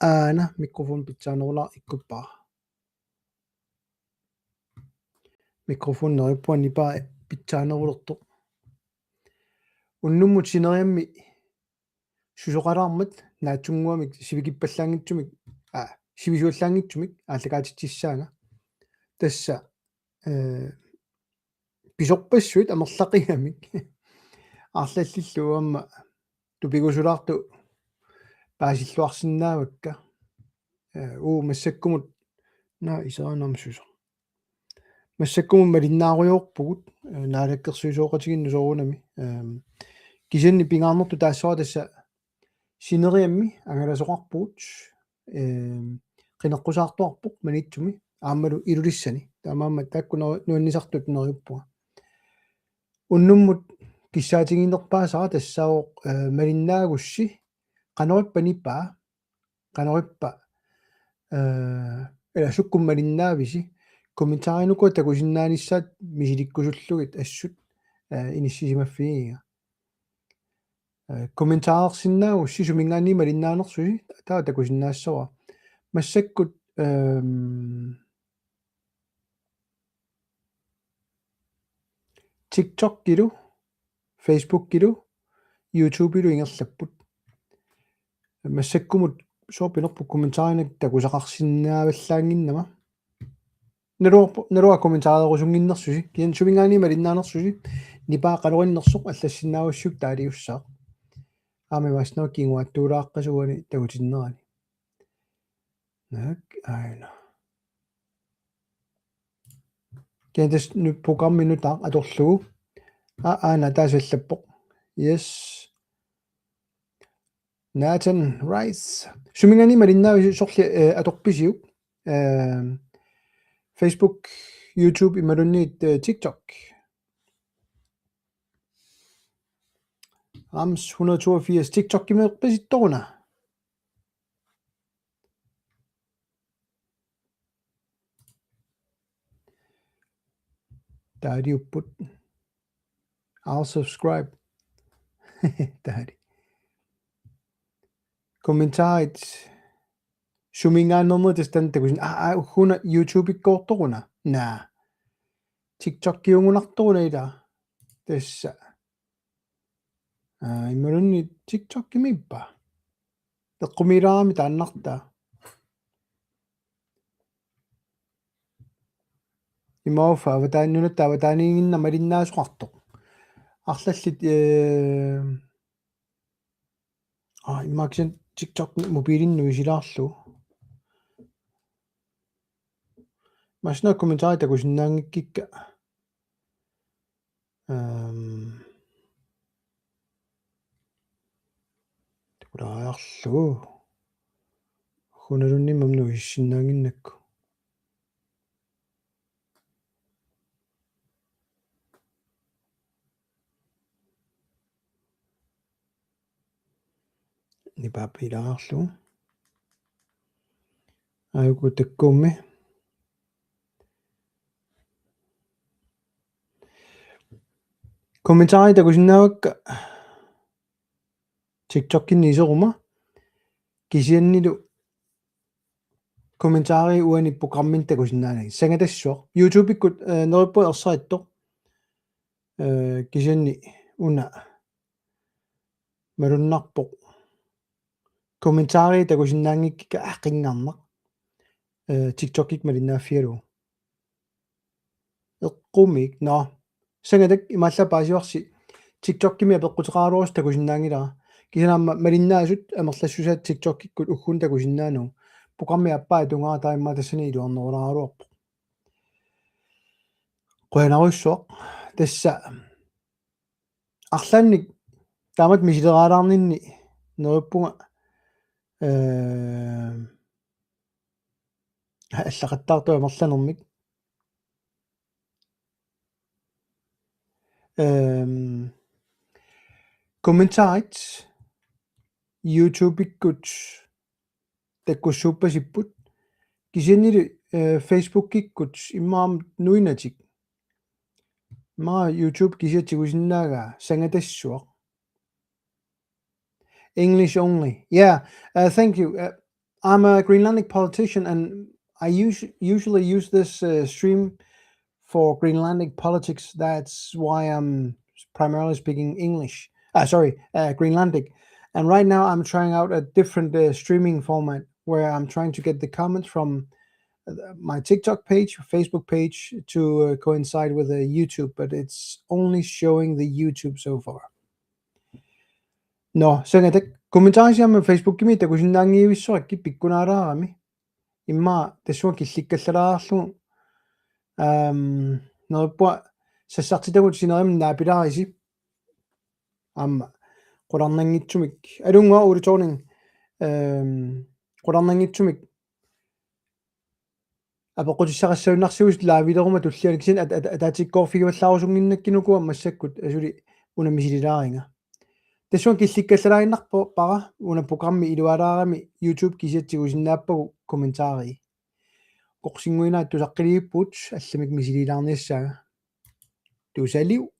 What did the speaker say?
aana mikrofon pitsaanерулаа иккуппаа микрофоннериппуан нипаа питсаанерулерто уннуммут синериамми сусоқалаармат наатсунгуамик сивикиппаллаангитсумик сивисуаллаангитсумик ааллакаатитсисsaanga тасса писорпассуит амерлақиамик арлаллиллуамма тупигусулаарту паасиллуарсинаавакка массаккумут на исаанамсусо массаккумут малиннааруйоорпугут наалаккерсуисооқатигинну соорунами кисенни пингаарнерту таассаа тасса синериамми ангаласоқарпугут қинеққусаартуарпоқ манитсуми аамалу илулиссани таамаама тааккуна нуаннисартут нериуппуга уннуммут киссаатигинерпаасаа тассаоқ малиннаагусси qanориппаниппаа qanориппа эласуккум малиннаависи комментаринуко такусиннааниссаат мисиликкусуллугит ассут иниссисимаффигига комментаарсиннаагусси сумингаани малиннаанерсуси таа такусиннаассава массаккут TikTok килу Facebook килу YouTube килу ингерлаппут массаккумут соопинерпу комментаринак такусақарсиннааваллаангиннама наруа комментаарерусунгиннерсуси киан сумингаани малиннаанерсуси нипаа қалориннерсоқ аллассиннаавассук таалиуссаа аами васнаа кингуаттуулааққасугани тагутиннерани нак айна кендэс ну программи таа аторлугу аана таасаллаппоқ yes Nathan Rice сумингаани малиннаависи сорли аторписиук Facebook YouTube ималунниит TikTok Rams 182 TikTok кимеерпаситторуна таадиуппут I'll subscribe таади комментарит сумингааннэрнер тастантакусин хуна YouTube иккоорторуна наа TikTok киунгунарторуна ила тасса ималунни TikTok кимиппа теққумилаарами тааннартаа имауфа аватааннунатта аватаанингинна малиннаасоқарто арлаллит имаксен TikTok мобилинну исилаарлу машна комментари такусиннаангиккикка такулаарлу хуналуннимамну иссиннаангиннакку нипапилаарлу айку таккумми комментари такусиннаавакка TikTok-кинни исерума кисианнилу комментари уани программин такусиннаанаг сангатассуа YouTube-иккут нериппу ерсариттоқ кисианни уна малуннарпоқ комментари такусиннаангикка аққингаарнақ TikTok-ик малиннааффиалу эққумик но сангатак имаалла паасиорси TikTok-кими апеққутеқаалуарс такусиннаангилара кисанаама малиннаасут амерлассусаат TikTok-иккут уггун такусиннаану программи аппаа тунгаа таимма тассани илуарнерулааралуарпо қуянаруссуақ тасса арлаанник таамат мисилераалаарнинни нериппунга аллақаттаартуа мерланермик комментарит YouTube-иккут таккуссууппасиппут кисианнилу Facebook-иккут иммаам нуинатик ма YouTube кисиатсигусиннаага сангатассуақ English only. Yeah, thank you. I'm a Greenlandic politician, and I usually use this stream for Greenlandic politics. That's why I'm primarily speaking English. Greenlandic. And right now, I'm trying out a different streaming format where I'm trying to get the comments from my TikTok page, Facebook page to coincide with the YouTube, but it's only showing the YouTube so far. No, sengatek kommentaarisiamma Facebook-kimi takusinnaangiuissurakki pikkunaaraarami imma tassuak killikkallalaraarlugu nerippua sassartitagut sinerim naapilarisi amma qularnangitsumik alungua auditorning qularnangitsumik апеқутиссақассауиннарсигус лаавилерума туллианиксин атаатиккоорфигиваллаарусунгиннаккинукуа массаккут асули унамисилилааринга тассуан килликкаллалаиннарпо пара уна программи илуалаарами YouTube кисиатсигусиннааппагу комментаари qoqsinguinaat tusaqqiligippuut алламик мисилилаарниассаага тусалиу